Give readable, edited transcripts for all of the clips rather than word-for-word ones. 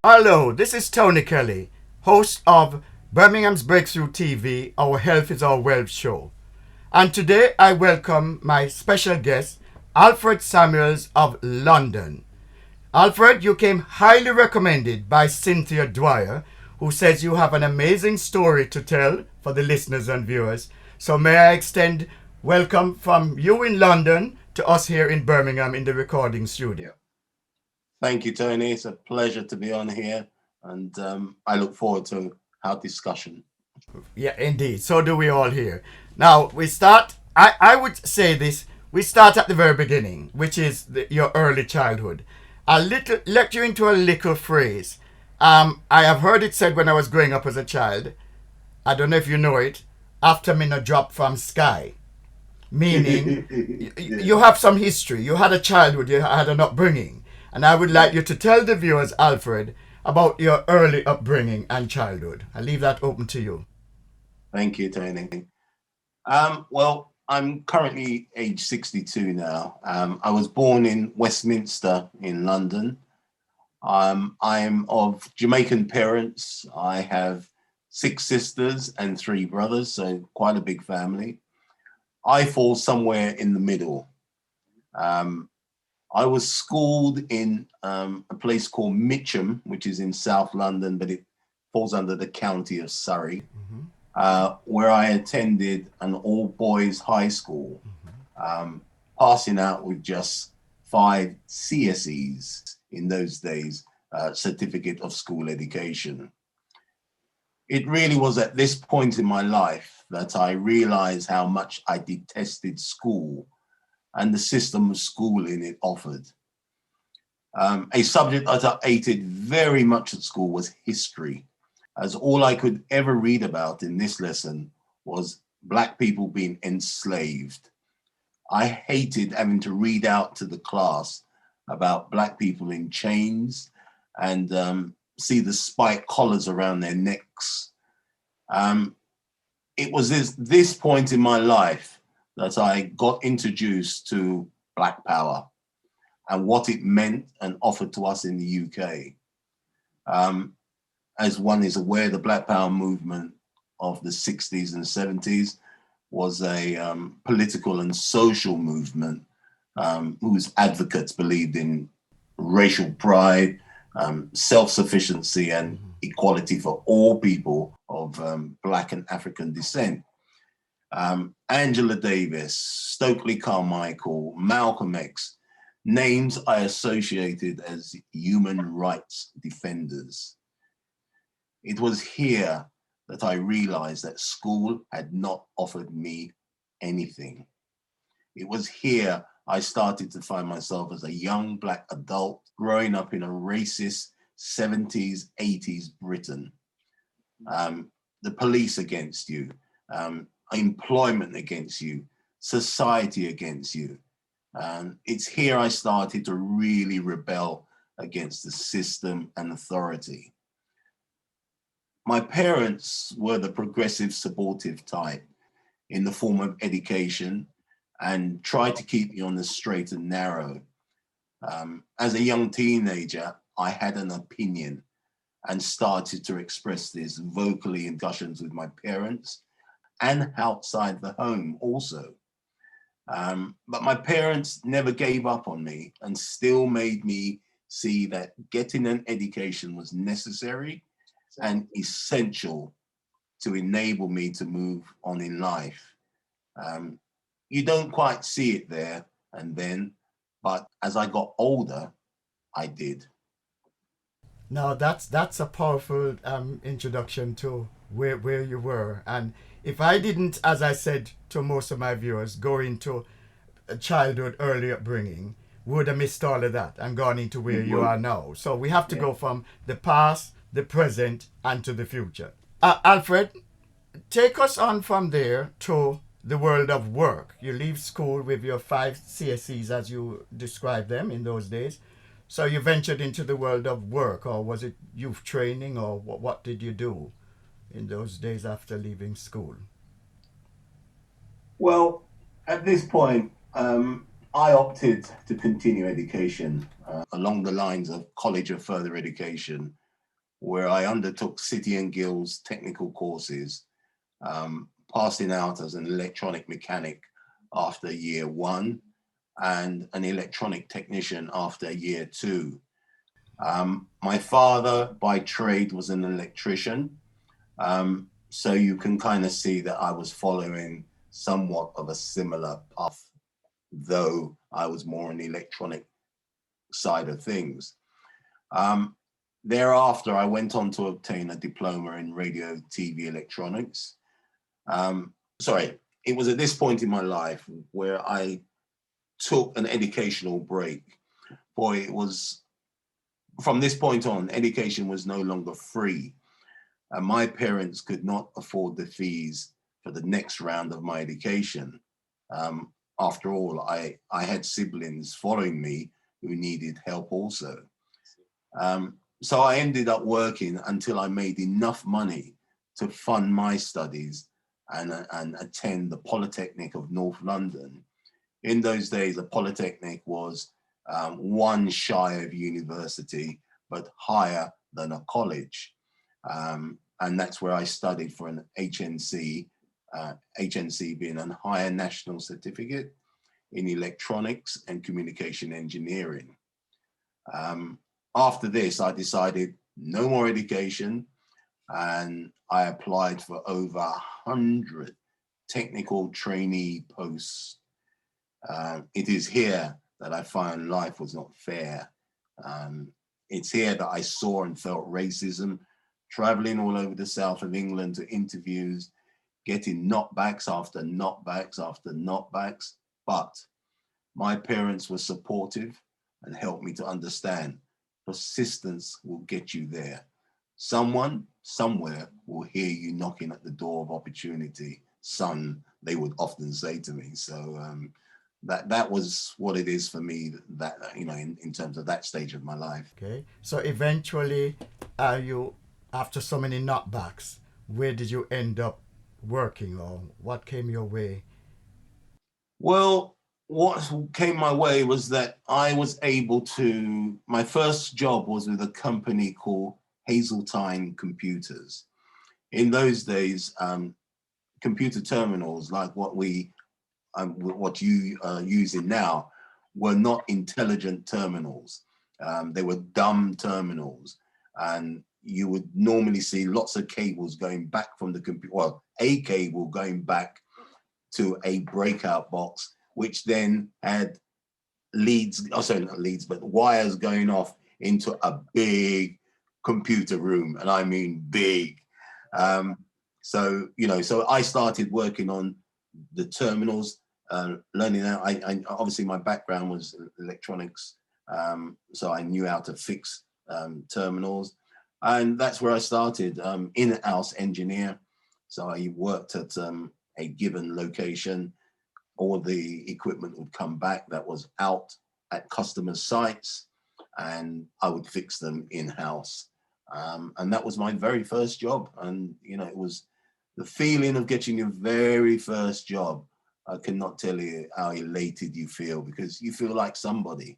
Hello, this is Tony Kelly, host of Birmingham's Breakthrough TV, Our Health is Our Wealth show. And today I welcome my special guest, Alfred Samuels of London. Alfred, you came highly recommended by Cynthia Dwyer, who says you have an amazing story to tell for the listeners and viewers. So may I extend welcome from you in London to us here in Birmingham in the recording studio. Thank you, Tony. It's a pleasure to be on here, and I look forward to our discussion. Yeah, indeed. So do we all here. Now, we start, I would say this, we start at the very beginning, which is your early childhood. I'll let you into a little phrase. I have heard it said when I was growing up as a child, I don't know if you know it, after me no drop from sky. Meaning, you have some history, you had a childhood, you had an upbringing. And I would like you to tell the viewers, Alfred, about your early upbringing and childhood. I leave that open to you. Thank you, Tony. Well, I'm currently age 62 now. I was born in Westminster in London. I'm of Jamaican parents. I have 6 sisters and 3 brothers, so quite a big family. I fall somewhere in the middle. I was schooled in a place called Mitcham, which is in South London, but it falls under the county of Surrey, where I attended an all-boys high school, passing out with just 5 CSEs in those days, Certificate of School Education. It really was at this point in my life that I realized how much I detested school and the system of schooling it offered. A subject that I hated very much at school was history, as all I could ever read about in this lesson was Black people being enslaved. I hated having to read out to the class about Black people in chains and see the spiked collars around their necks. It was this point in my life that I got introduced to Black Power and what it meant and offered to us in the UK. As one is aware, the Black Power movement of the 60s and 70s was a political and social movement whose advocates believed in racial pride, self-sufficiency and equality for all people of Black and African descent. Angela Davis, Stokely Carmichael, Malcolm X, names I associated as human rights defenders. It was here that I realized that school had not offered me anything. It was here I started to find myself as a young Black adult growing up in a racist 70s, 80s Britain. The police against you, employment against you, society against you. It's here I started to really rebel against the system and authority. My parents were the progressive, supportive type in the form of education and tried to keep me on the straight and narrow. As a young teenager, I had an opinion and started to express this vocally in discussions with my parents and outside the home also. But my parents never gave up on me and still made me see that getting an education was necessary and essential to enable me to move on in life. You don't quite see it there and then, but as I got older, I did. Now that's a powerful introduction to where you were. And if I didn't, as I said to most of my viewers, go into a childhood early upbringing, would have missed all of that and gone into where you are now. So we have to go from the past, the present, and to the future. Alfred, take us on from there to the world of work. You leave school with your 5 CSEs as you described them in those days. So you ventured into the world of work, or was it youth training, or what did you do in those days after leaving school? Well, at this point, I opted to continue education along the lines of college or further education, where I undertook City and Guilds technical courses, passing out as an electronic mechanic after year one and an electronic technician after year two. My father by trade was an electrician, so you can kind of see that I was following somewhat of a similar path, though I was more on the electronic side of things. Thereafter, I went on to obtain a diploma in radio, TV, electronics. Sorry, it was at this point in my life where I took an educational break. Boy, it was from this point on, education was no longer free. My parents could not afford the fees for the next round of my education. After all, I had siblings following me who needed help also. So I ended up working until I made enough money to fund my studies and attend the Polytechnic of North London. In those days, a polytechnic was one shy of university, but higher than a college. And that's where I studied for an HNC, HNC being a higher national certificate in electronics and communication engineering. After this, I decided no more education, and I applied for over 100 technical trainee posts. It is here that I found life was not fair. It's here that I saw and felt racism, traveling all over the south of England to interviews, getting knockbacks after knockbacks after knockbacks. But my parents were supportive and helped me to understand persistence will get you there. Someone, somewhere will hear you knocking at the door of opportunity. Son, they would often say to me. So that was what it is for me, that in terms of that stage of my life. Okay. So eventually, you after so many knockbacks, where did you end up working, or what came your way? Well, what came my way was that I was able to, my first job was with a company called Hazeltine Computers. In those days, computer terminals like what you are using now were not intelligent terminals. They were dumb terminals, and you would normally see lots of cables going back from the computer, well, a cable going back to a breakout box, which then had leads, sorry, not leads, but wires going off into a big computer room, and I mean big. So I started working on the terminals, learning out. I obviously my background was electronics, so I knew how to fix terminals, and that's where I started. In-house engineer, so I worked at a given location. All the equipment would come back that was out at customer sites, and I would fix them in-house. And that was my very first job. And, it was the feeling of getting your very first job. I cannot tell you how elated you feel, because you feel like somebody.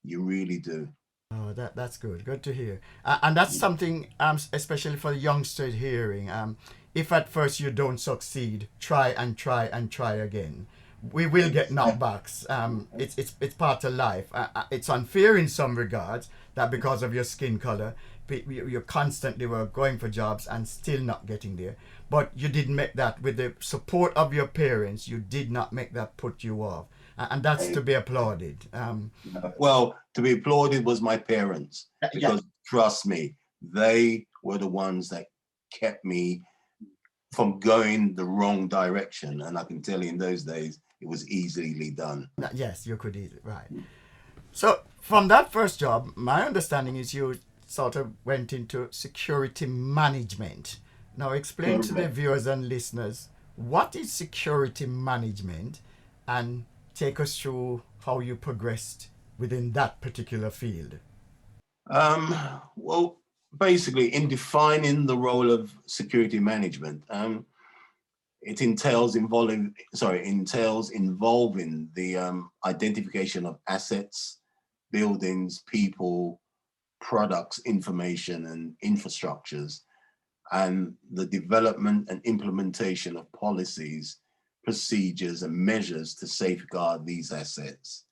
You really do. Oh, that's good. Good to hear. And that's something, especially for the youngsters hearing. If at first you don't succeed, try and try and try again. We will get knockbacks. It's part of life. It's unfair in some regards that because of your skin color, you constantly were going for jobs and still not getting there. But you didn't make that with the support of your parents. You did not make that put you off, and that's to be applauded. Well, to be applauded was my parents, because trust me, they were the ones that kept me from going the wrong direction. And I can tell you, in those days, it was easily done. Yes, you could easily, right. So from that first job, my understanding is you sort of went into security management. Now, explain to the Correct. viewers and listeners what is security management and take us through how you progressed within that particular field. Um, well, basically, in defining the role of security management, it entails involving the identification of assets, buildings, people, products, information, and infrastructures, and the development and implementation of policies, procedures, and measures to safeguard these assets.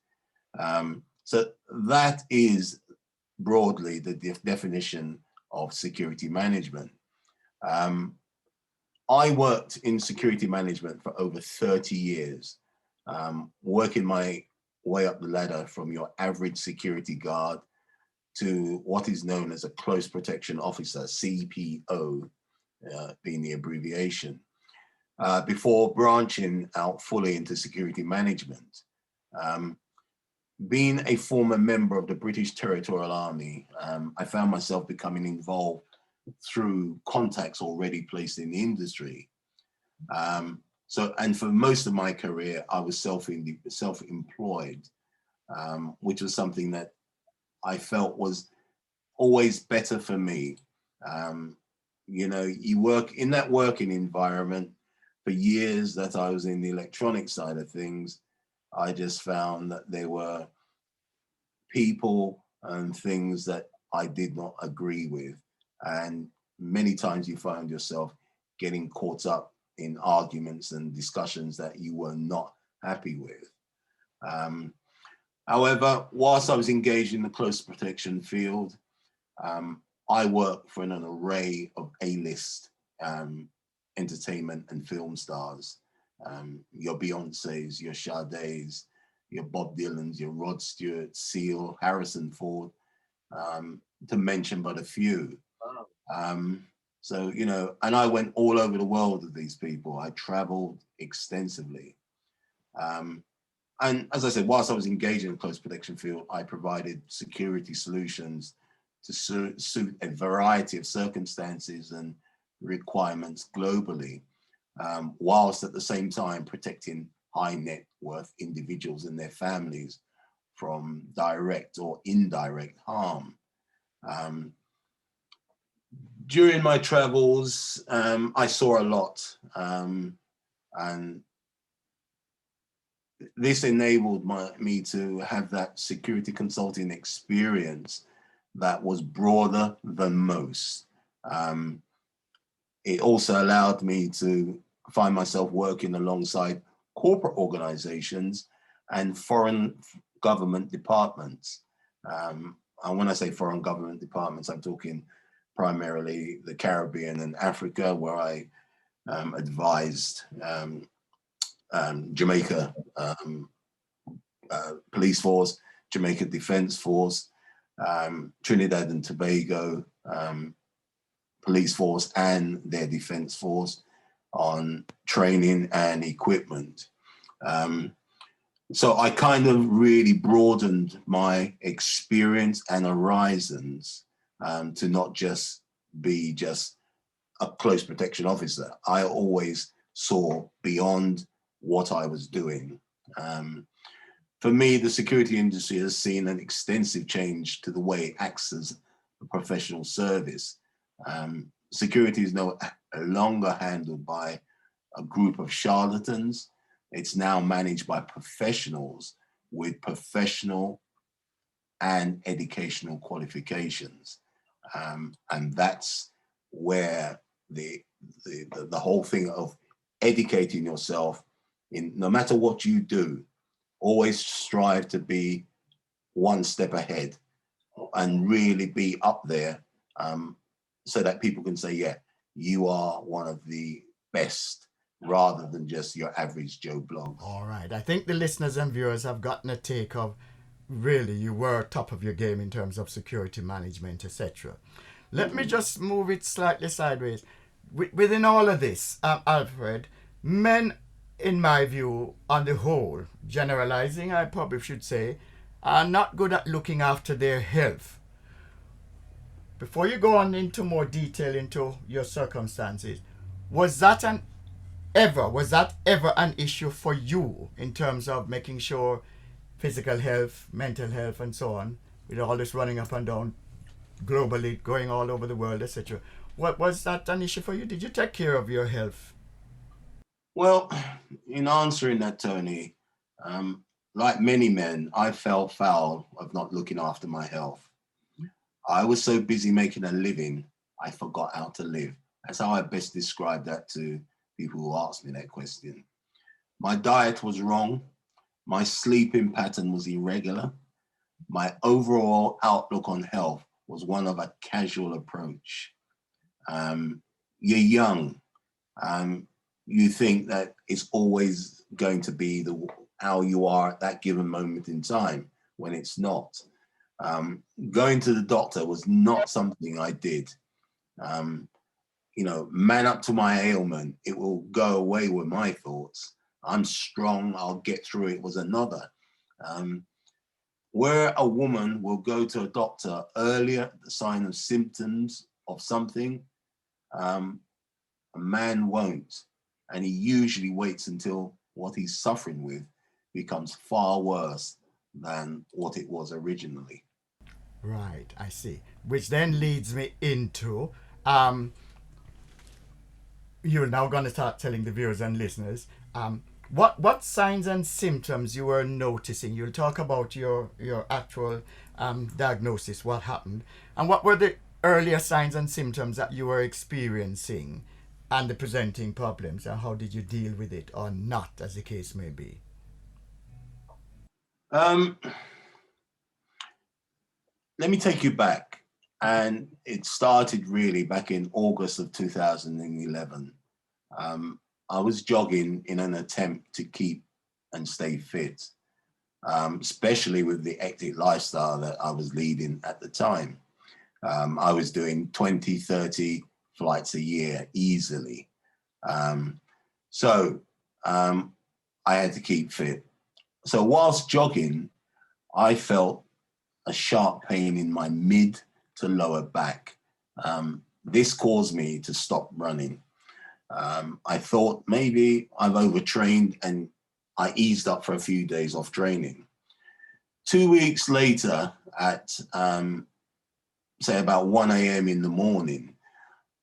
So that is broadly the definition of security management. Um, I worked in security management for over 30 years, working my way up the ladder from your average security guard to what is known as a close protection officer, CPO, being the abbreviation, before branching out fully into security management. Um, Being a former member of the British Territorial Army, I found myself becoming involved through contacts already placed in the industry. And for most of my career, I was self-employed, which was something that I felt was always better for me. Um, you work in that working environment for years that I was in the electronic side of things. I just found that there were people and things that I did not agree with. And many times you find yourself getting caught up in arguments and discussions that you were not happy with. Um, However, whilst I was engaged in the close protection field, I worked for an array of A-list um, entertainment and film stars. Your Beyoncés, your Sade's, your Bob Dylan's, your Rod Stewart, Seal, Harrison Ford, to mention but a few. Um, and I went all over the world with these people. I traveled extensively. Um, and as I said, whilst I was engaged in the close protection field, I provided security solutions to suit a variety of circumstances and requirements globally, whilst at the same time protecting high net worth individuals and their families from direct or indirect harm. Um, During my travels, I saw a lot, and this enabled me to have that security consulting experience that was broader than most. Um, it also allowed me to find myself working alongside corporate organizations and foreign government departments. And when I say foreign government departments, I'm talking primarily the Caribbean and Africa, where I advised Jamaica Police Force, Jamaica Defence Force, Trinidad and Tobago Police Force and their Defence Force on training and equipment. So I kind of really broadened my experience and horizons to not just be just a close protection officer. I always saw beyond what I was doing. For me, the security industry has seen an extensive change to the way it acts as a professional service. Security is no longer handled by a group of charlatans. It's now managed by professionals with professional and educational qualifications. And that's where the whole thing of educating yourself in no matter what you do, always strive to be one step ahead and really be up there, so that people can say, yeah, you are one of the best rather than just your average Joe Blogs. All right. I think the listeners and viewers have gotten a take of really you were top of your game in terms of security management, etc. Let me just move it slightly sideways. Within all of this, Alfred, men, in my view, on the whole, generalizing, I probably should say, are not good at looking after their health. before you go on into more detail into your circumstances, was that an was that ever an issue for you in terms of making sure physical health, mental health, and so on, with all this running up and down globally, going all over the world, etc.? What was that an issue for you? Did you take care of your health? Well, in answering that, Tony, like many men, I fell foul of not looking after my health. I was so busy making a living, I forgot how to live. That's how I best describe that to people who ask me that question. My diet was wrong. My sleeping pattern was irregular. My overall outlook on health was one of a casual approach. You're young. You think that it's always going to be how you are at that given moment in time, when it's not. Going to the doctor was not something I did. Man up to my ailment, it will go away with my thoughts. I'm strong, I'll get through it was another. Where a woman will go to a doctor earlier, the sign of symptoms of something, a man won't. And he usually waits until what he's suffering with becomes far worse than what it was originally. Right, I see. Which then leads me into you're now going to start telling the viewers and listeners what signs and symptoms you were noticing. You'll talk about your actual diagnosis, what happened, and what were the earlier signs and symptoms that you were experiencing and the presenting problems, and how did you deal with it or not, as the case may be. Um, Let me take you back. And it started really back in August of 2011. I was jogging in an attempt to keep and stay fit, especially with the hectic lifestyle that I was leading at the time. I was doing 20, 30 flights a year easily. So I had to keep fit. So whilst jogging, I felt a sharp pain in my mid to lower back. This caused me to stop running. I thought maybe I've overtrained, and I eased up for a few days off training. 2 weeks later, at say about 1 a.m. in the morning,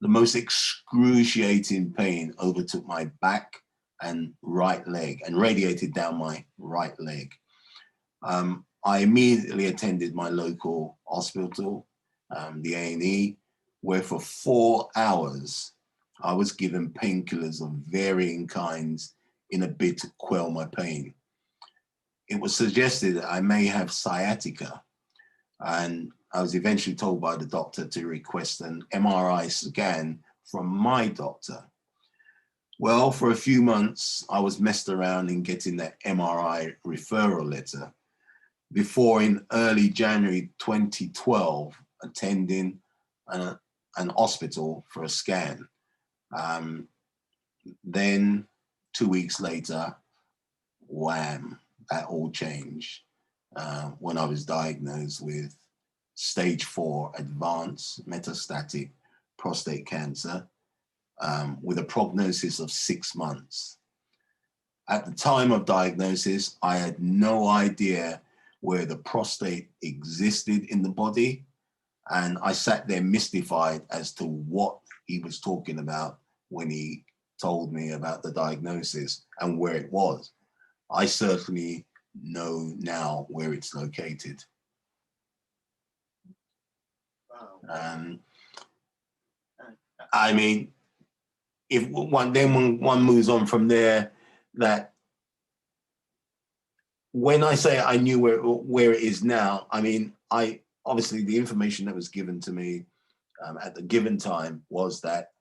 the most excruciating pain overtook my back and right leg and radiated down my right leg. I immediately attended my local hospital, the A&E, where for 4 hours I was given painkillers of varying kinds in a bid to quell my pain. It was suggested that I may have sciatica, and I was eventually told by the doctor to request an MRI scan from my doctor. Well, for a few months, I was messed around in getting that MRI referral letter before in early January 2012, attending an hospital for a scan. Then 2 weeks later, wham, that all changed when I was diagnosed with stage 4 advanced metastatic prostate cancer with a prognosis of 6 months. At the time of diagnosis, I had no idea where the prostate existed in the body. And I sat there mystified as to what he was talking about when he told me about the diagnosis and where it was. I certainly know now where it's located. I mean, if when one moves on from there, that when I say I knew where it is now, I mean, I obviously the information that was given to me at the given time was that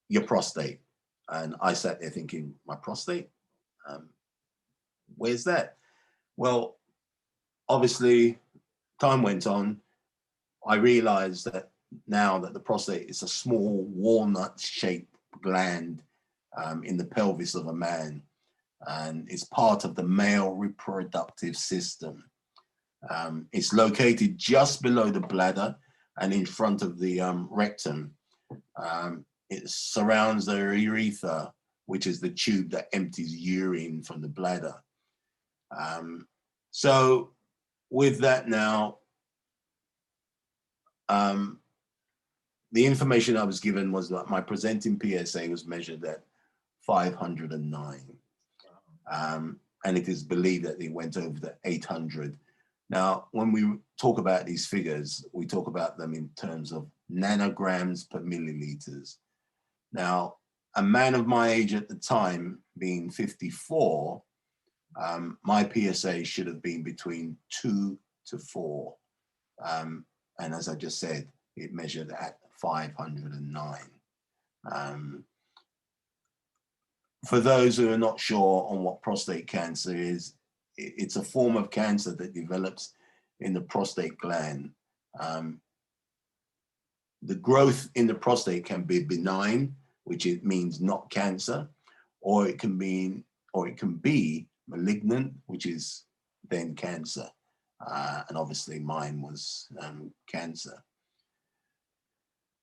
your prostate. And I sat there thinking, my prostate? Where's that? Well, obviously, time went on. I realized that now that the prostate is a small walnut-shaped gland in the pelvis of a man, and it's part of the male reproductive system. It's located just below the bladder, and in front of the rectum. It surrounds the urethra, which is the tube that empties urine from the bladder. So with that now, the information I was given was that my presenting PSA was measured at 509. And it is believed that it went over the 800. Now, when we talk about these figures, we talk about them in terms of nanograms per milliliters. Now, a man of my age at the time, being 54, my PSA should have been between 2 to 4. And as I just said, it measured at 509. For those who are not sure on what prostate cancer is, it's a form of cancer that develops in the prostate gland. The growth in the prostate can be benign, which it means not cancer, or it can be malignant, which is then cancer. And obviously mine was cancer.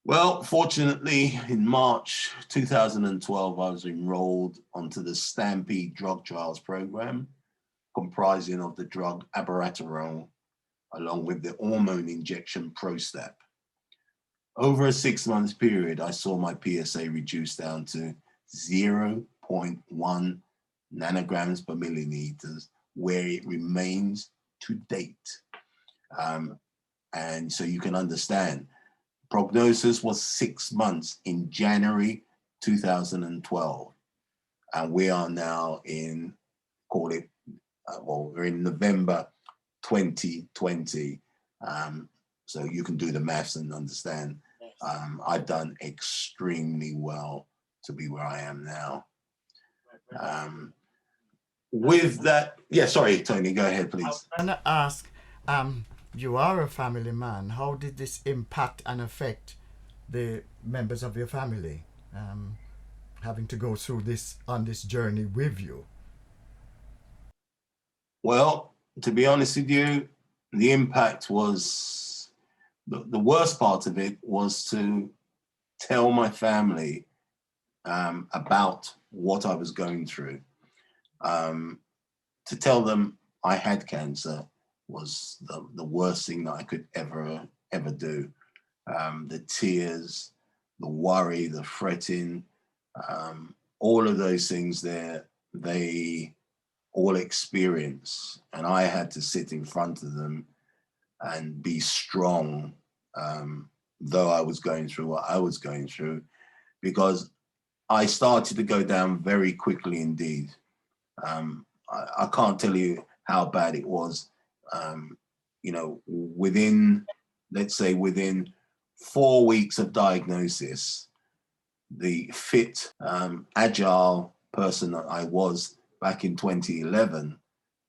Well, fortunately, in March 2012, I was enrolled onto the Stampede drug trials program, comprising of the drug abiraterone, along with the hormone injection Prostate. Over a 6-month period, I saw my PSA reduced down to 0.1 nanograms per milliliters, where it remains to date. And so you can understand, prognosis was 6 months in January 2012. And we are now in, we're in November 2020. So you can do the maths and understand. I've done extremely well to be where I am now. With that, yeah, sorry, Tony, go ahead, please. I was going to ask, you are a family man. How did this impact and affect the members of your family, having to go through this on this journey with you? Well, to be honest with you, the impact was, the worst part of it was to tell my family about what I was going through. To tell them I had cancer was the worst thing that I could ever do. The tears, the worry, the fretting, all of those things they all experience. And I had to sit in front of them and be strong, though I was going through what I was going through, because I started to go down very quickly indeed. I can't tell you how bad it was. Within 4 weeks of diagnosis, the fit, agile person that I was back in 2011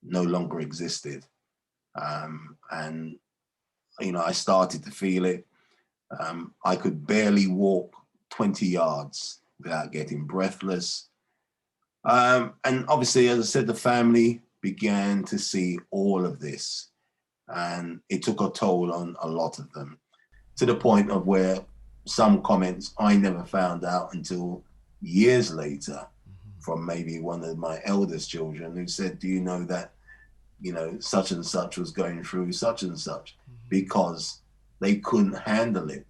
no longer existed. And I started to feel it. I could barely walk 20 yards without getting breathless. And obviously, as I said, the family began to see all of this, and it took a toll on a lot of them, to the point of where some comments I never found out until years later from maybe one of my eldest children, who said, do you know that, such and such was going through such and such, because they couldn't handle it.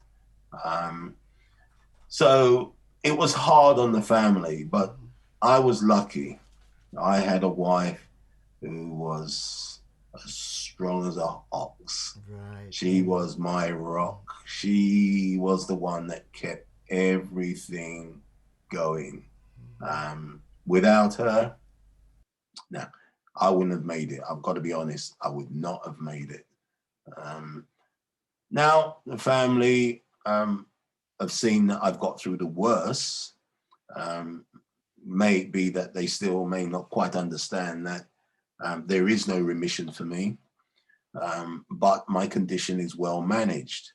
So it was hard on the family, but I was lucky. I had a wife who was as strong as an ox. Right. She was my rock. She was the one that kept everything going. Without her, no, I wouldn't have made it. I've got to be honest, I would not have made it. Now, the family have seen that I've got through the worst. May be that they still may not quite understand that there is no remission for me, but my condition is well managed.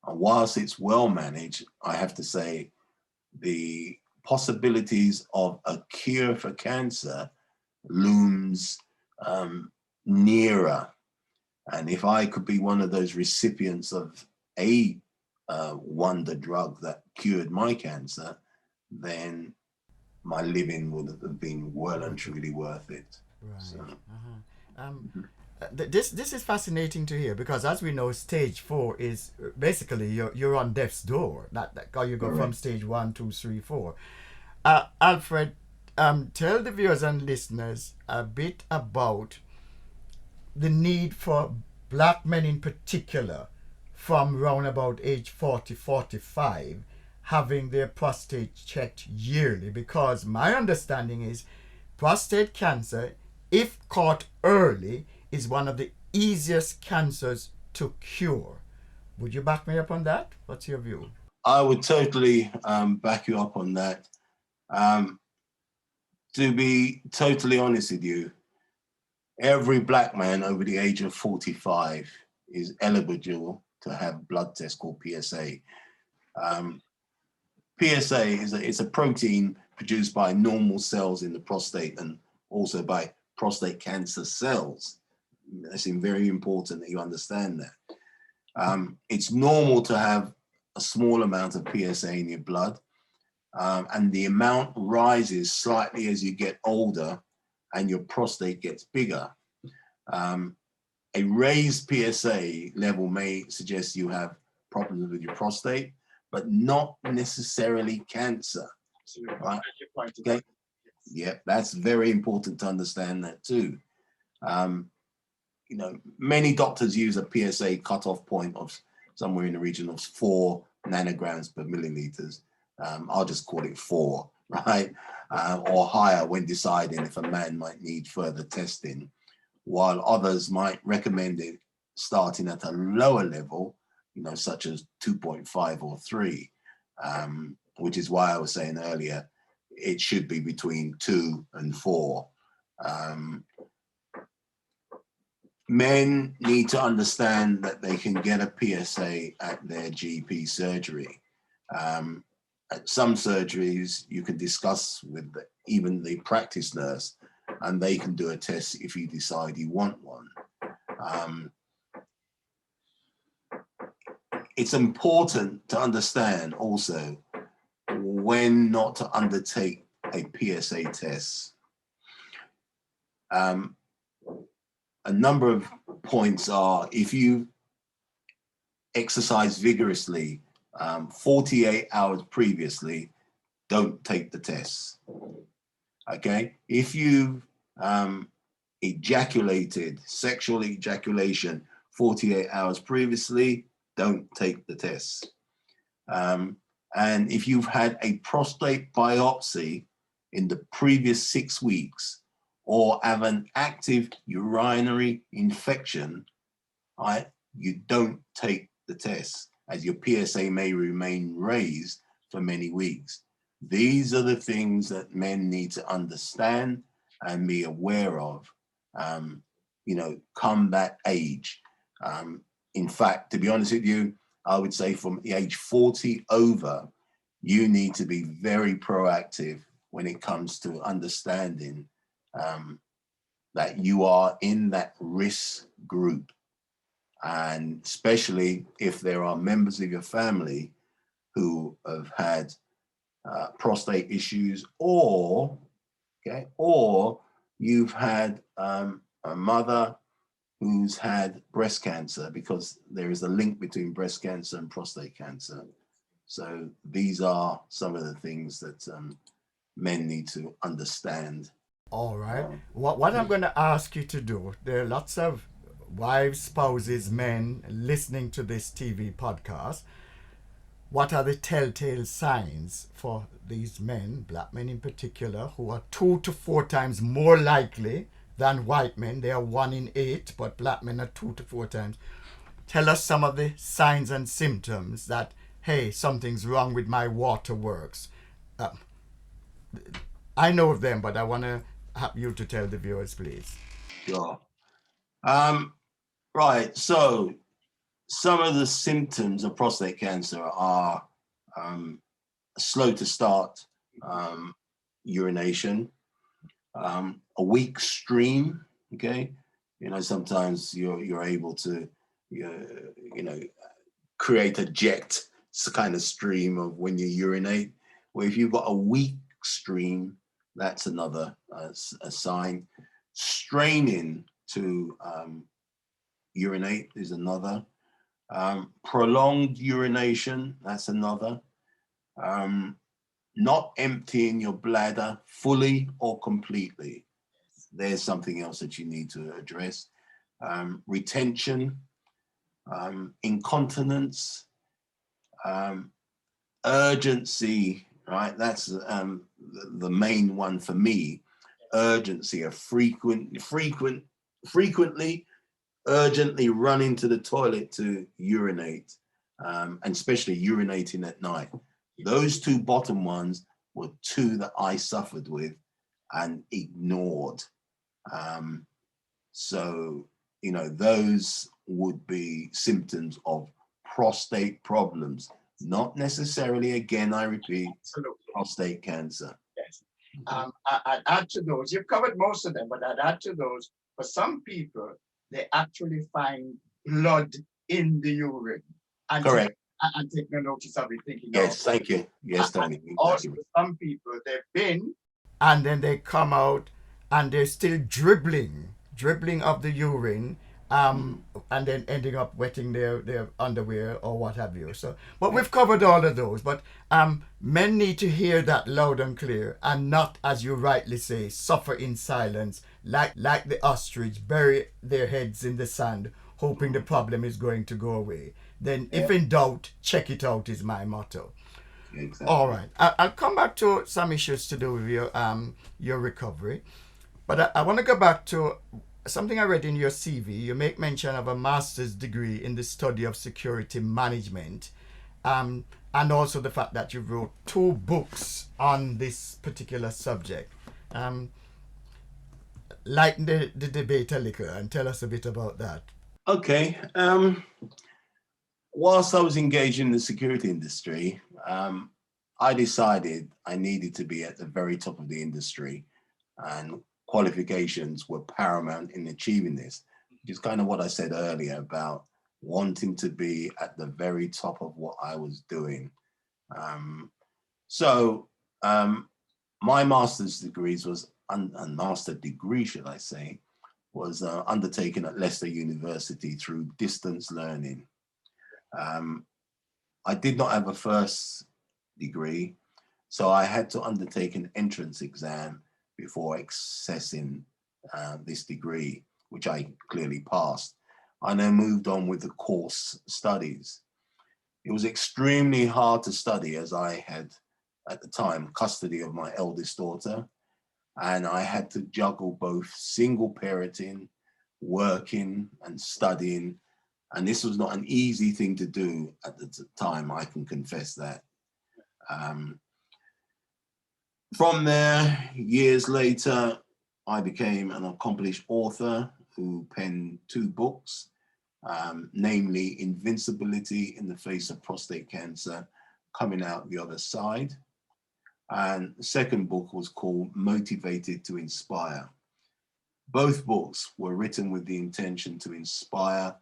And whilst it's well managed, I have to say the possibilities of a cure for cancer looms nearer. And if I could be one of those recipients of a wonder drug that cured my cancer, then my living would have been well and truly worth it. Right. So, mhm. This is fascinating to hear, because as we know, stage 4 is basically you're on death's door. That how you go from Correct. stage 1, 2, 3, 4. Alfred, tell the viewers and listeners a bit about the need for black men in particular from round about age 40, 45, having their prostate checked yearly, because my understanding is prostate cancer, if caught early, is one of the easiest cancers to cure. Would you back me up on that? What's your view? I would totally back you up on that. Um, to be totally honest with you, every black man over the age of 45 is eligible to have blood test called PSA. Um, PSA is a protein produced by normal cells in the prostate and also by prostate cancer cells. It's very important that you understand that. It's normal to have a small amount of PSA in your blood, and the amount rises slightly as you get older and your prostate gets bigger. Um, a raised PSA level may suggest you have problems with your prostate, but not necessarily cancer. Right? Okay. Yeah, that's very important to understand that too. Um, many doctors use a PSA cutoff point of somewhere in the region of 4 nanograms per milliliters. I'll just call it 4, right? Or higher when deciding if a man might need further testing, while others might recommend it starting at a lower level, such as 2.5 or 3, which is why I was saying earlier, it should be between 2 and 4. Men need to understand that they can get a PSA at their GP surgery. At some surgeries, you can discuss with even the practice nurse, and they can do a test if you decide you want one. It's important to understand also when not to undertake a PSA test. A number of points are, if you exercise vigorously 48 hours previously, don't take the test. Okay? If you ejaculated, sexual ejaculation 48 hours previously, don't take the test. And if you've had a prostate biopsy in the previous 6 weeks, or have an active urinary infection, right, you don't take the test, as your PSA may remain raised for many weeks. These are the things that men need to understand and be aware of, come that age. In fact, to be honest with you, I would say from the age 40 over, you need to be very proactive when it comes to understanding that you are in that risk group. And especially if there are members of your family who have had prostate issues, or you've had a mother who's had breast cancer, because there is a link between breast cancer and prostate cancer. So these are some of the things that men need to understand. All right. What I'm going to ask you to do, there are lots of wives, spouses, men listening to this TV podcast. What are the telltale signs for these men, black men in particular, who are 2 to 4 times more likely than white men? They are 1 in 8, but black men are 2 to 4 times. Tell us some of the signs and symptoms that, hey, something's wrong with my waterworks. I know of them, but I want to have you to tell the viewers, please. Sure. Right. So some of the symptoms of prostate cancer are slow to start urination, a weak stream. Okay. Sometimes you're able to, create a jet kind of stream of when you urinate. Where if you've got a weak stream, that's another a sign. Straining to urinate is another. Prolonged urination, that's another. Not emptying your bladder fully or completely. There's something else that you need to address. Retention, incontinence, urgency, right? That's the main one for me. Urgency, frequently, urgently running to the toilet to urinate, and especially urinating at night. Those two bottom ones were two that I suffered with and ignored. So, you know, those would be symptoms of prostate problems, not necessarily, again, I repeat, prostate cancer. Yes. I'd add to those. You've covered most of them, but I'd add to those. For some people, they actually find blood in the urine. And Correct. And take no notice of it, thinking, yes, thank you. Yes, Tony. Also, some people, they've been, and then they come out and they're still dribbling of the urine, and then ending up wetting their underwear or what have you. So, but we've covered all of those. But men need to hear that loud and clear, and not, as you rightly say, suffer in silence, like the ostrich, bury their heads in the sand, hoping the problem is going to go away. Then, if in doubt, check it out is my motto. Exactly. All right, I'll come back to some issues to do with your recovery, but I want to go back to something I read in your CV. You make mention of a master's degree in the study of security management, and also the fact that you wrote 2 books on this particular subject. Lighten the debate a little and tell us a bit about that. Okay. Whilst I was engaged in the security industry, I decided I needed to be at the very top of the industry, and qualifications were paramount in achieving this, which is kind of what I said earlier about wanting to be at the very top of what I was doing. So my master's degrees was, a master degree, should I say, was undertaken at Leicester University through distance learning. I did not have a first degree, so I had to undertake an entrance exam before accessing this degree, which I clearly passed. I then moved on with the course studies. It was extremely hard to study, as I had, at the time, custody of my eldest daughter, and I had to juggle both single parenting, working and studying. And this was not an easy thing to do at the time, I can confess that. From there, years later, I became an accomplished author who penned 2 books, namely Invincibility in the Face of Prostate Cancer, Coming Out the Other Side. And the second book was called Motivated to Inspire. Both books were written with the intention to inspire,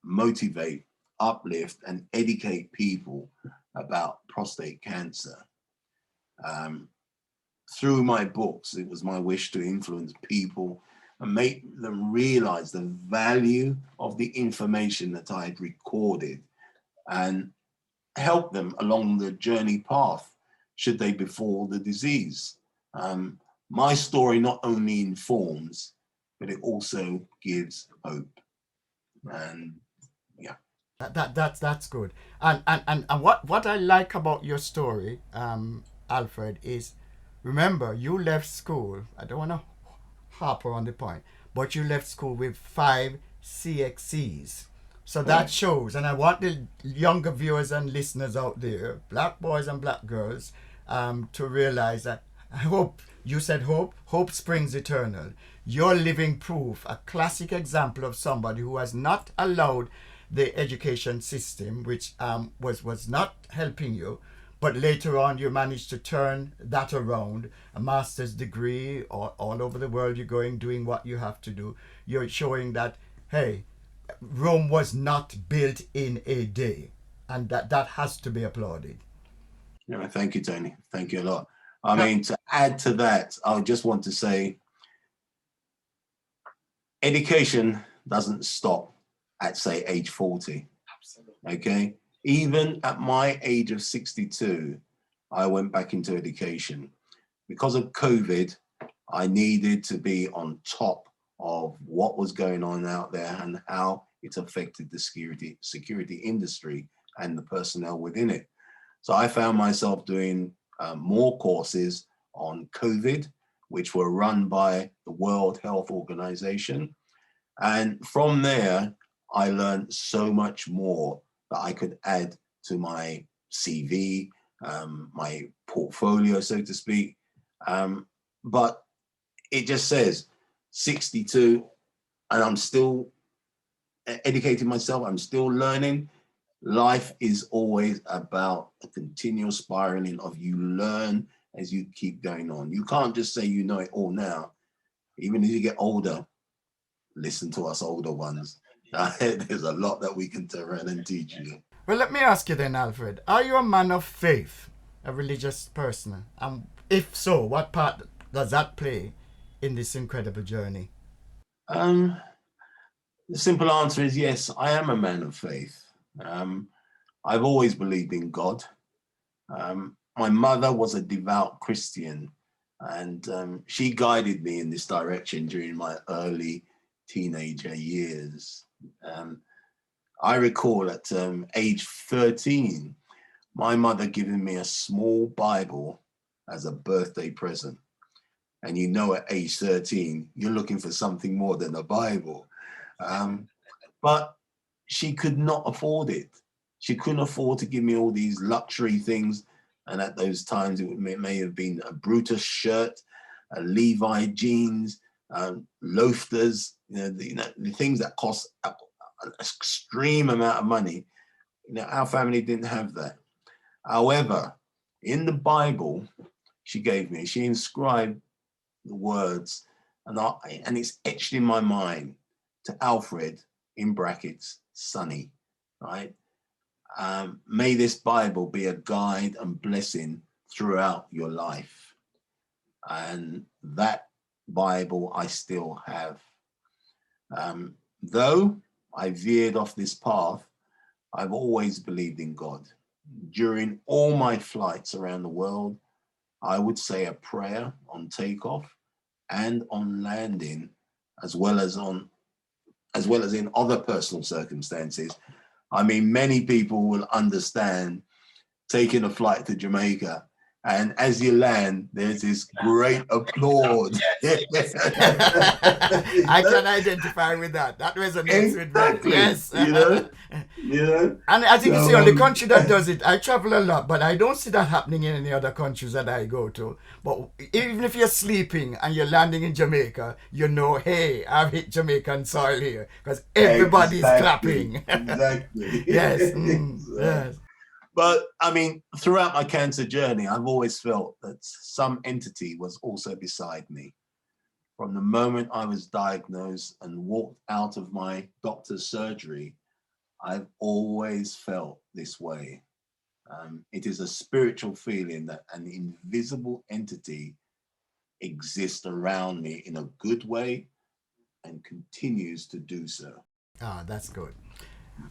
motivate, uplift, and educate people about prostate cancer. Through my books, it was my wish to influence people and make them realize the value of the information that I had recorded and help them along the journey path should they befall the disease. My story not only informs, but it also gives hope. And yeah. That's good. And what I like about your story, Alfred, is, remember, you left school, I don't want to harp on the point, but you left school with 5 CXCs. So that shows, and I want the younger viewers and listeners out there, black boys and black girls, to realize that, I hope, you said hope springs eternal. You're living proof, a classic example of somebody who has not allowed the education system, which was not helping you, but later on you managed to turn that around, a master's degree, all over the world you're going, doing what you have to do. You're showing that, hey, Rome was not built in a day. and that has to be applauded. Yeah, thank you, Tony. Thank you a lot. I mean, to add to that, I just want to say education doesn't stop at, say, age 40. Absolutely. Okay. Even at my age of 62, I went back into education. Because of COVID, I needed to be on top of what was going on out there and how it affected the security industry and the personnel within it. So I found myself doing more courses on COVID, which were run by the World Health Organization. And from there, I learned so much more that I could add to my CV, my portfolio, so to speak. But it just says 62, and I'm still educating myself. I'm still learning. Life is always about a continual spiraling of you learn as you keep going on. You can't just say you know it all now. Even as you get older, listen to us older ones. There's a lot that we can turn around and teach you. Well, let me ask you then, Alfred. Are you a man of faith, a religious person? If so, what part does that play in this incredible journey? The simple answer is yes, I am a man of faith. I've always believed in God. My mother was a devout Christian, and she guided me in this direction during my early teenager years. I recall at age 13, my mother giving me a small Bible as a birthday present. And you know, at age 13, you're looking for something more than a Bible. But she could not afford it. She couldn't afford to give me all these luxury things. And at those times, it may have been a Brutus shirt, a Levi jeans, loafers, the things that cost an extreme amount of money. Our family didn't have that. However, in the Bible she gave me, she inscribed the words, and it's etched in my mind, to Alfred, in brackets, Sonny, right? May this Bible be a guide and blessing throughout your life. And that Bible I still have. Though I veered off this path, I've always believed in God. During all my flights around the world, I would say a prayer on takeoff and on landing, as well as in other personal circumstances. I mean, many people will understand taking a flight to Jamaica, and as you land, there's this great applause. I can identify with that. That resonates Exactly. with me. Yes. You know. And as you can see, only country that does it, I travel a lot, but I don't see that happening in any other countries that I go to. But even if you're sleeping and you're landing in Jamaica, you know, hey, I've hit Jamaican soil here, because everybody's clapping. Exactly. Yes. Exactly. Yes. But I mean, throughout my cancer journey, I've always felt that some entity was also beside me. From the moment I was diagnosed and walked out of my doctor's surgery, I've always felt this way. It is a spiritual feeling that an invisible entity exists around me in a good way and continues to do so. Ah, that's good.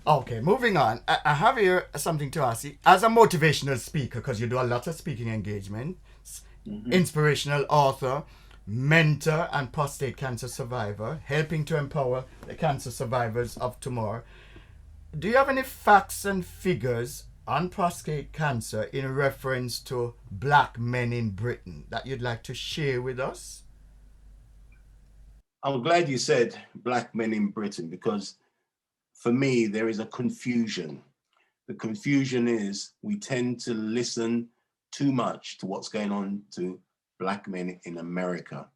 Okay, moving on. I have here something to ask you. As a motivational speaker, because you do a lot of speaking engagements, inspirational author, mentor, and prostate cancer survivor, helping to empower the cancer survivors of tomorrow, do you have any facts and figures on prostate cancer in reference to black men in Britain that you'd like to share with us? I'm glad you said black men in Britain, because for me, there is a confusion. The confusion is we tend to listen too much to what's going on to black men in America.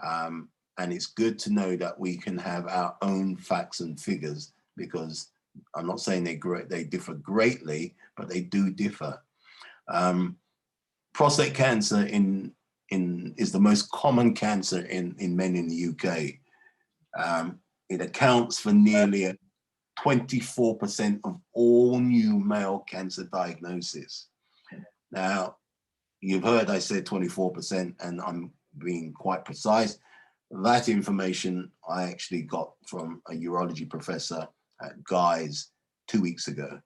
And it's good to know that we can have our own facts and figures, because I'm not saying they differ greatly, but they do differ. Prostate cancer is the most common cancer in men in the UK. It accounts for nearly 24% of all new male cancer diagnoses. Now, you've heard I said 24%, and I'm being quite precise. That information I actually got from a urology professor at Guy's 2 weeks ago.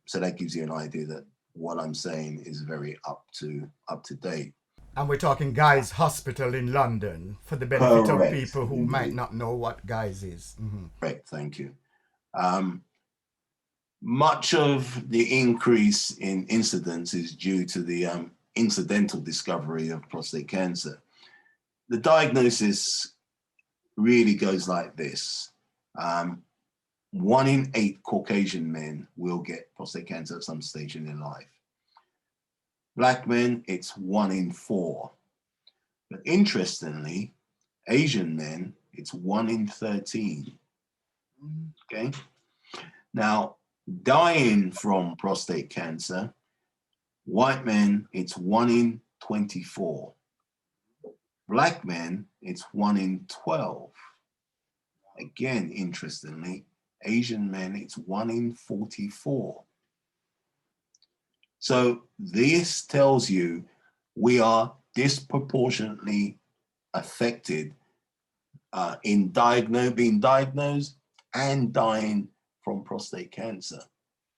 So that gives you an idea that what I'm saying is very up to date. And we're talking Guy's Hospital in London for the benefit Correct. of people who might not know what Guy's is. Mm-hmm. Correct, thank you. Much of the increase in incidence is due to the incidental discovery of prostate cancer. The diagnosis really goes like this. 1 in 8 Caucasian men will get prostate cancer at some stage in their life. Black men, it's 1 in 4. But interestingly, Asian men, it's 1 in 13. Okay. Now, dying from prostate cancer, white men, it's 1 in 24. Black men, it's 1 in 12. Again, interestingly, Asian men, it's 1 in 44. So this tells you we are disproportionately affected in being diagnosed and dying from prostate cancer.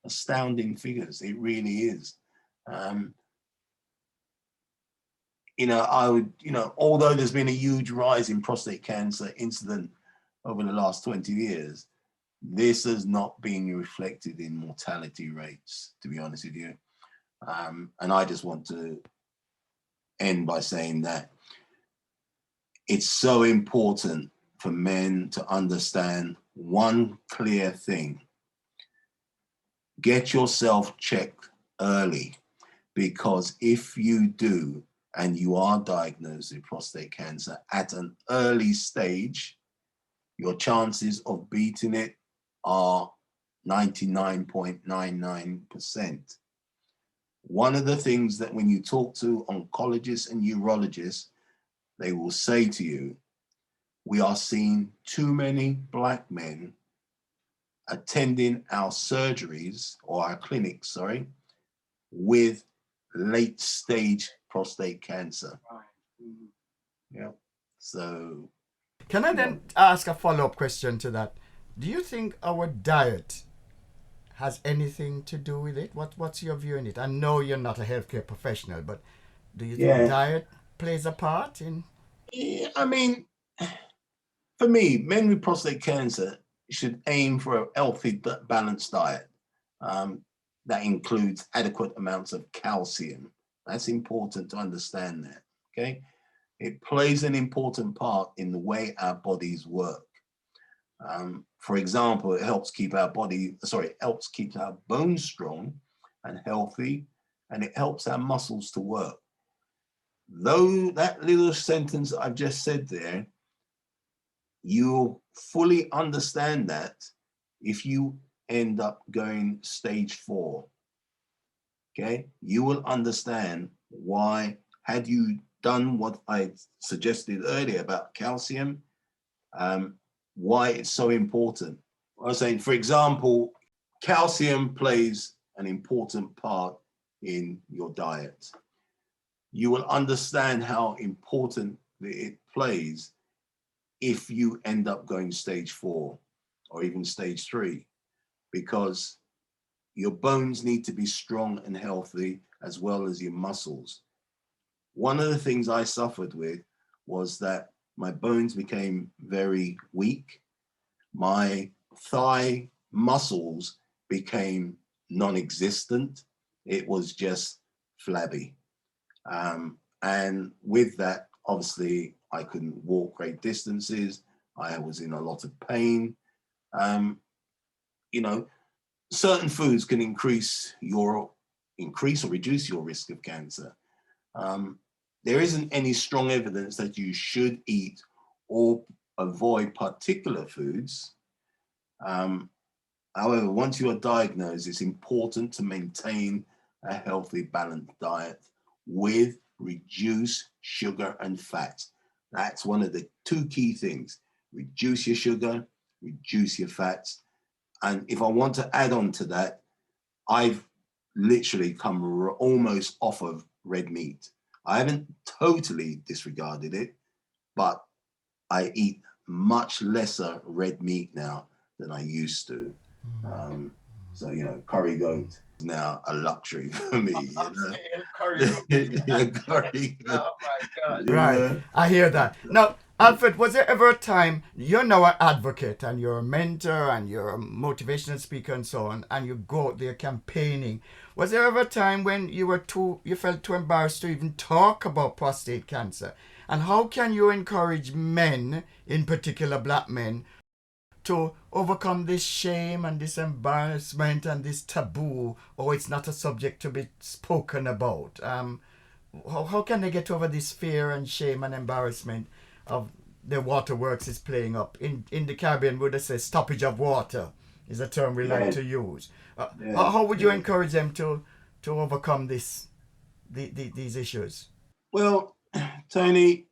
Astounding figures, it really is. Although there's been a huge rise in prostate cancer incident over the last 20 years, this has not been reflected in mortality rates, to be honest with you. And I just want to end by saying that it's so important for men to understand one clear thing. Get yourself checked early, because if you do, and you are diagnosed with prostate cancer at an early stage, your chances of beating it are 99.99%. One of the things that when you talk to oncologists and urologists, they will say to you, we are seeing too many Black men attending our surgeries or our clinics, with late stage prostate cancer. Yeah. So. Can I then ask a follow-up question to that? Do you think our diet has anything to do with it? What's your view on it? I know you're not a healthcare professional, but do you think diet plays a part in? Yeah, I mean, for me, men with prostate cancer should aim for a healthy, balanced diet. That includes adequate amounts of calcium. That's important to understand that, okay? It plays an important part in the way our bodies work. For example, it helps keep our bones strong and healthy, and it helps our muscles to work. Though that little sentence I've just said there, you'll fully understand that if you end up going stage 4. Okay, you will understand why, had you done what I suggested earlier about calcium, why it's so important. I was saying, for example, calcium plays an important part in your diet. You will understand how important it plays if you end up going stage 4 or even stage 3, because your bones need to be strong and healthy as well as your muscles. One of the things I suffered with was that my bones became very weak. My thigh muscles became non-existent. It was just flabby. And with that, obviously, I couldn't walk great distances. I was in a lot of pain. Certain foods can increase or reduce your risk of cancer. There isn't any strong evidence that you should eat or avoid particular foods. However, once you are diagnosed, it's important to maintain a healthy, balanced diet with reduced sugar and fat. That's one of the 2 key things. Reduce your sugar, reduce your fats. And if I want to add on to that, I've literally come almost off of red meat. I haven't totally disregarded it, but I eat much lesser red meat now than I used to. Um, so, curry goat is now a luxury for me. I'm saying curry goat. Yeah, curry goat. Oh my God. You Right. know? I hear that. Now, Alfred, was there ever a time you're now an advocate and you're a mentor and you're a motivational speaker and so on, and you go out there campaigning? Was there ever a time when you felt too embarrassed to even talk about prostate cancer? And how can you encourage men, in particular black men, to overcome this shame and this embarrassment and this taboo, or it's not a subject to be spoken about? How can they get over this fear and shame and embarrassment of the waterworks is playing up? In the Caribbean, would they say stoppage of water is a term we like to use. How would you encourage them to overcome these issues? Well, Tony,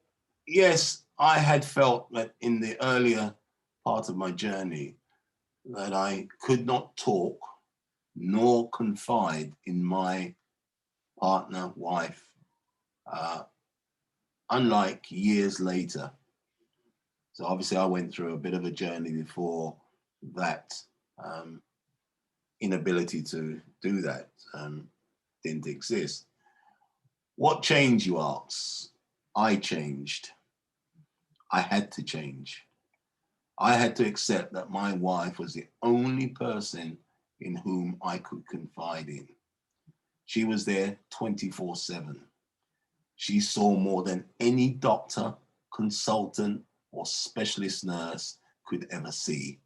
yes, I had felt that in the earlier part of my journey that I could not talk nor confide in my partner, wife, unlike years later. So obviously I went through a bit of a journey before that inability to do that didn't exist. What changed, you ask? I changed. I had to change. I had to accept that my wife was the only person in whom I could confide in. She was there 24/7. She saw more than any doctor, consultant, or specialist nurse could ever see.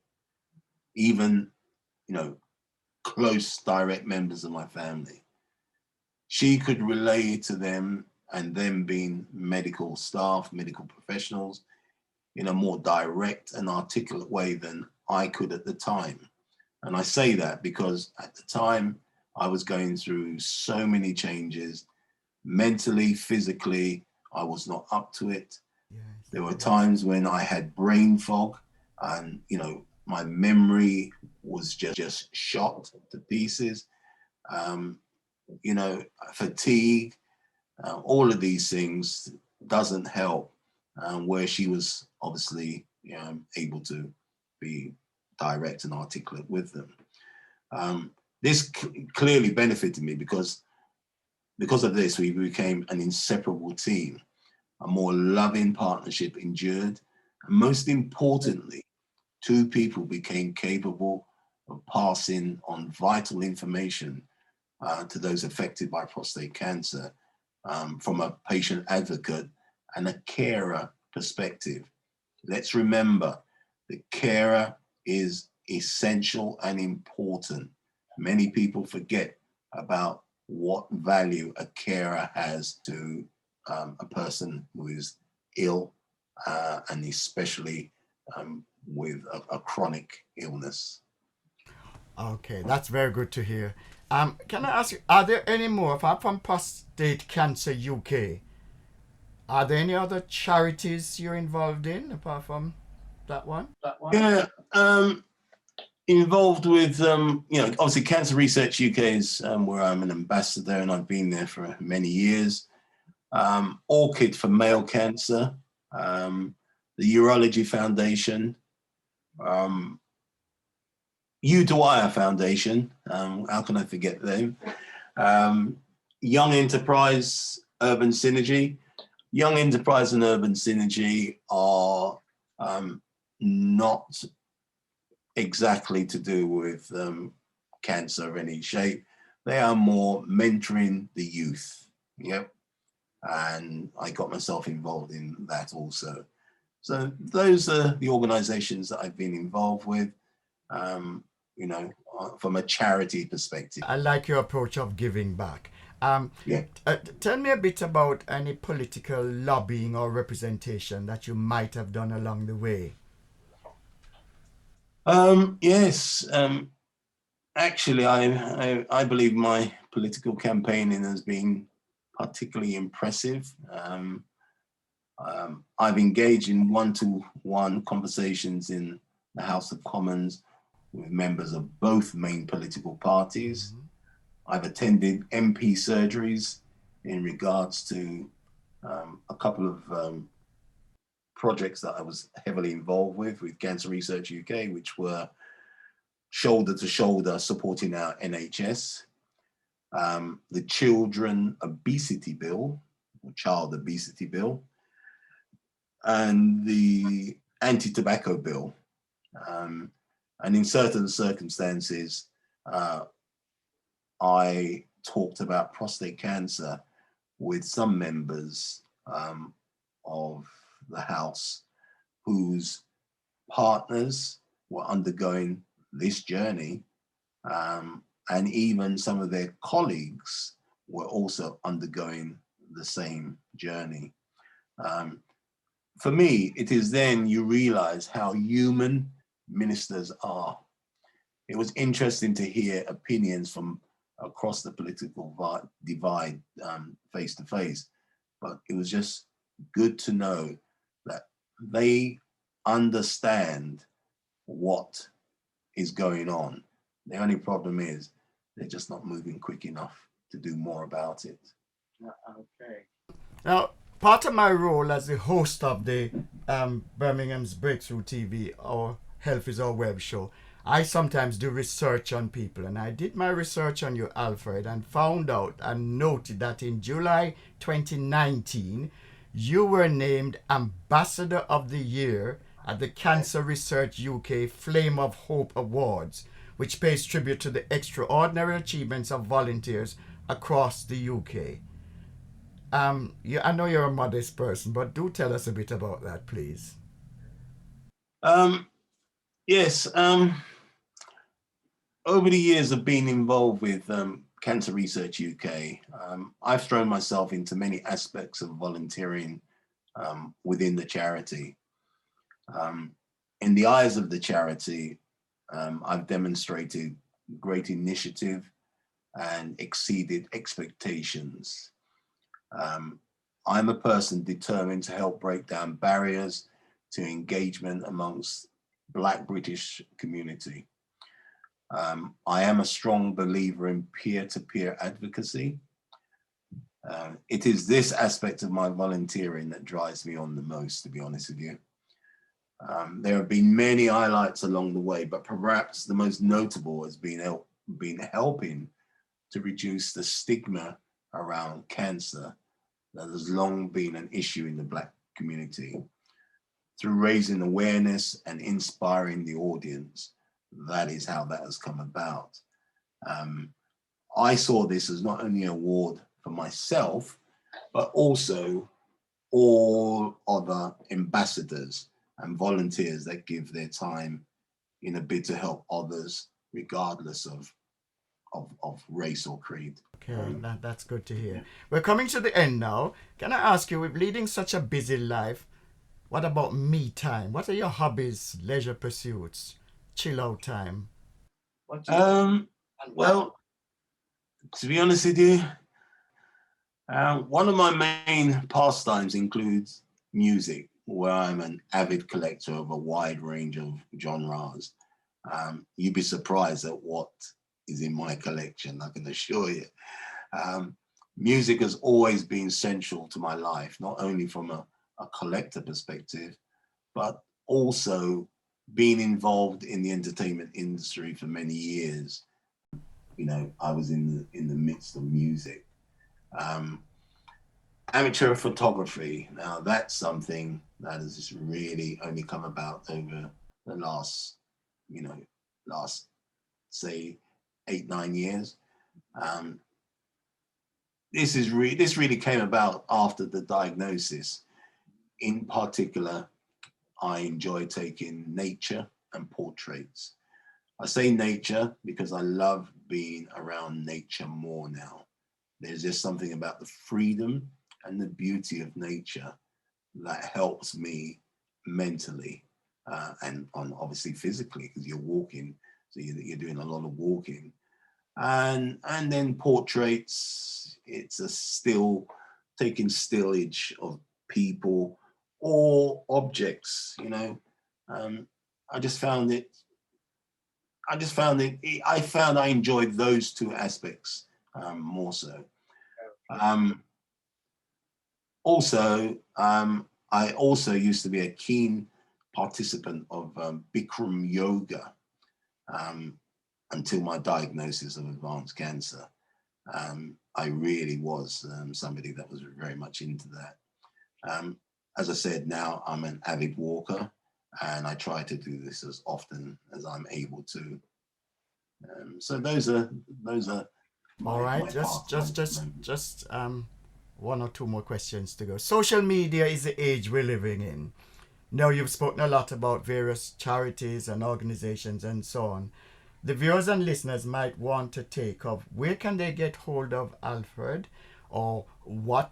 Even, close direct members of my family. She could relay to them, and them being medical staff, medical professionals, in a more direct and articulate way than I could at the time. And I say that because at the time I was going through so many changes, mentally, physically, I was not up to it. There were times when I had brain fog and, my memory was just shot to pieces. Fatigue, all of these things doesn't help. Where she was obviously able to be direct and articulate with them. This clearly benefited me because of this, we became an inseparable team. A more loving partnership endured. And most importantly, two people became capable of passing on vital information to those affected by prostate cancer from a patient advocate and a carer perspective. Let's remember, the carer is essential and important. Many people forget about what value a carer has to a person who is ill and especially with a chronic illness. Okay, that's very good to hear. Can I ask you, are there any more, apart from Prostate Cancer UK, are there any other charities you're involved in apart from that one? Yeah, involved with, obviously Cancer Research UK is where I'm an ambassador and I've been there for many years. Orchid for male cancer, the Urology Foundation, Udawaya Foundation, how can I forget them? Young Enterprise, Urban Synergy. Young Enterprise and Urban Synergy are not exactly to do with cancer of any shape. They are more mentoring the youth. Yep. And I got myself involved in that also. So those are the organizations that I've been involved with, from a charity perspective. I like your approach of giving back. Yeah. Tell me a bit about any political lobbying or representation that you might have done along the way. Yes. Actually, I believe my political campaigning has been particularly impressive. I've engaged in one-to-one conversations in the House of Commons with members of both main political parties. Mhm. I've attended MP surgeries in regards to a couple of projects that I was heavily involved with Cancer Research UK, which were shoulder to shoulder supporting our NHS. The Children Obesity Bill, or Child Obesity Bill, and the Anti-Tobacco Bill. And in certain circumstances, I talked about prostate cancer with some members of the House whose partners were undergoing this journey, and even some of their colleagues were also undergoing the same journey. For me, it is then you realize how human ministers are. It was interesting to hear opinions from across the political divide face to face, but it was just good to know that they understand what is going on. The only problem is they're just not moving quick enough to do more about it. Okay. Now, part of my role as the host of the Birmingham's Breakthrough TV, or Health is Our Web show, I sometimes do research on people, and I did my research on you, Alfred, and found out and noted that in July 2019, you were named Ambassador of the Year at the Cancer Research UK Flame of Hope Awards, which pays tribute to the extraordinary achievements of volunteers across the UK. I know you're a modest person, but do tell us a bit about that, please. Yes, over the years of being involved with Cancer Research UK, I've thrown myself into many aspects of volunteering within the charity. In the eyes of the charity, I've demonstrated great initiative and exceeded expectations. I'm a person determined to help break down barriers to engagement amongst Black British community. I am a strong believer in peer-to-peer advocacy. It is this aspect of my volunteering that drives me on the most, to be honest with you. There have been many highlights along the way, but perhaps the most notable has been helping to reduce the stigma around cancer that has long been an issue in the Black community. Through raising awareness and inspiring the audience, that is how that has come about. I saw this as not only an award for myself, but also all other ambassadors and volunteers that give their time in a bid to help others, regardless of race or creed. Okay, that's good to hear. We're coming to the end now. Can I ask you, with leading such a busy life, what about me time? What are your hobbies, leisure pursuits, chill out time? What do you Well, to be honest with you, one of my main pastimes includes music, where I'm an avid collector of a wide range of genres. You'd be surprised at what is in my collection, I can assure you. Music has always been central to my life, not only from a collector perspective, but also being involved in the entertainment industry for many years. You know, I was in the midst of music. Amateur photography, now that's something that has just really only come about over the last, last say 8-9 years. This really came about after the diagnosis. In particular, I enjoy taking nature and portraits. I say nature because I love being around nature more now. There's just something about the freedom and the beauty of nature that helps me mentally and obviously physically, because you're walking, so you're doing a lot of walking. And then portraits, it's a taking stillage of people or objects, I just found it, I just found I enjoyed those two aspects more so. Also, I also used to be a keen participant of Bikram yoga until my diagnosis of advanced cancer. I really was somebody that was very much into that. As I said, now I'm an avid walker, and I try to do this as often as I'm able to. So those are all right. Just one or two more questions to go. Social media is the age we're living in. Now, you've spoken a lot about various charities and organizations and so on. The viewers and listeners might want to take of where can they get hold of Alfred, or what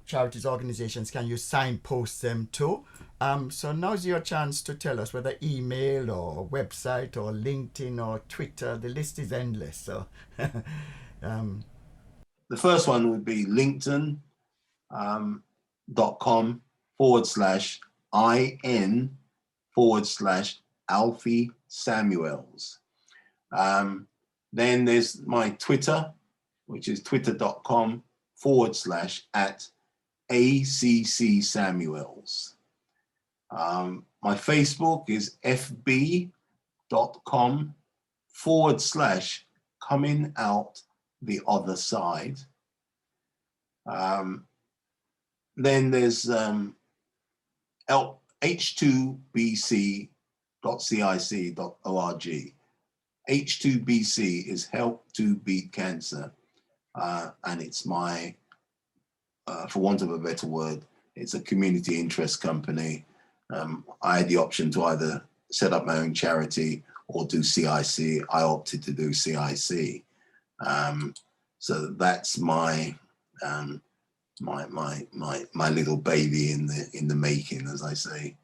charities, organizations can you signpost them to? So now's your chance to tell us, whether email or website or LinkedIn or Twitter. The list is endless. So the first one would be linkedin.com/IN/Alfie Samuels. Then there's my Twitter, which is twitter.com/@ACC Samuels. My Facebook is fb.com/coming out the other side. Then there's h2bc.cic.org. H2BC is Help to Beat Cancer, and it's my, for want of a better word, it's a community interest company. I had the option to either set up my own charity or do CIC. I opted to do CIC. So that's my little baby in the making, as I say.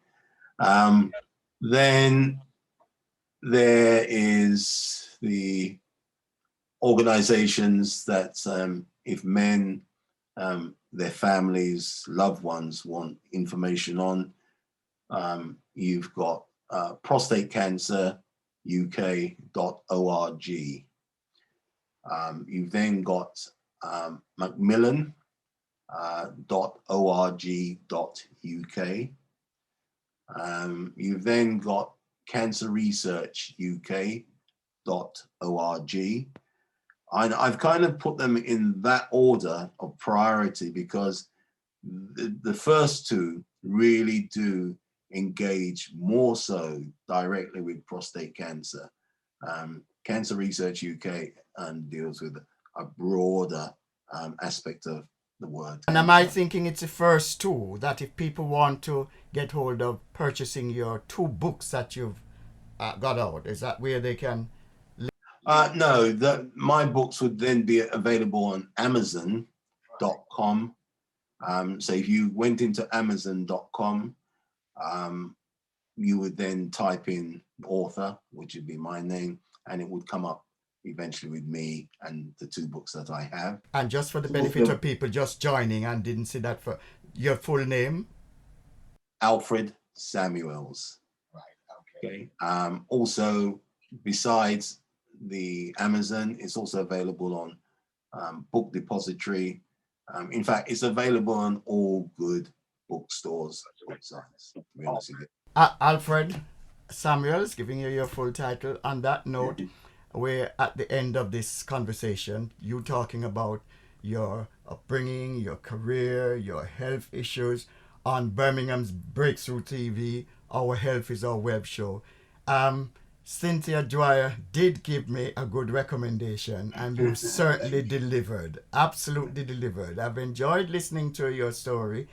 Then there is the organizations that if men, their families, loved ones want information on, you've got Prostate Cancer UK.org. You've then got Macmillan.org.uk. You've then got Cancer Research UK.org. I've kind of put them in that order of priority because the first two really do engage more so directly with prostate cancer. Cancer Research UK deals with a broader aspect of the word. And am I thinking it's the first two that if people want to get hold of purchasing your two books that you've got out, is that where they can? No, my books would then be available on Amazon.com. So if you went into Amazon.com, you would then type in author, which would be my name, and it would come up eventually with me and the two books that I have. And just for the benefit of people just joining and didn't see that, for your full name? Alfred Samuels. Right, okay. Also, besides the Amazon, it's also available on Book Depository. In fact, it's available on all good bookstores websites, to be honest with you. Alfred Samuels, giving you your full title. On that note, we're at the end of this conversation. You talking about your upbringing, your career, your health issues on Birmingham's Breakthrough TV. Our Health is Our web show. Cynthia Dwyer did give me a good recommendation, and you've certainly delivered, absolutely delivered. I've enjoyed listening to your story,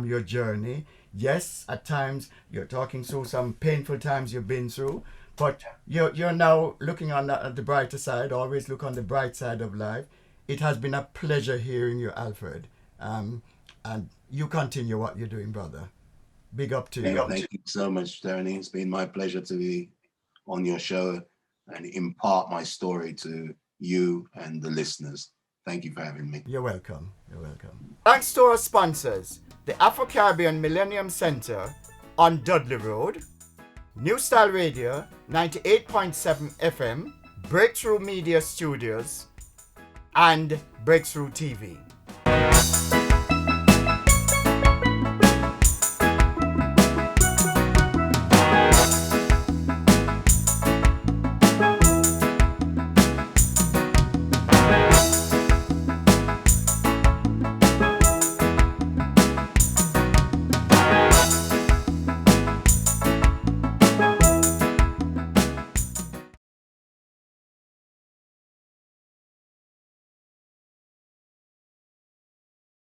your journey. Yes, at times you're talking through some painful times you've been through, but you're now looking on the brighter side. Always look on the bright side of life. It has been a pleasure hearing you, Alfred, and you continue what you're doing, brother. Big up to you. Thank you so much, Tony. It's been my pleasure to be on your show and impart my story to you and the listeners. Thank you for having me. You're welcome. You're welcome. Thanks to our sponsors, the Afro-Caribbean Millennium Center on Dudley Road, New Style Radio, 98.7 FM, Breakthrough Media Studios, and Breakthrough TV.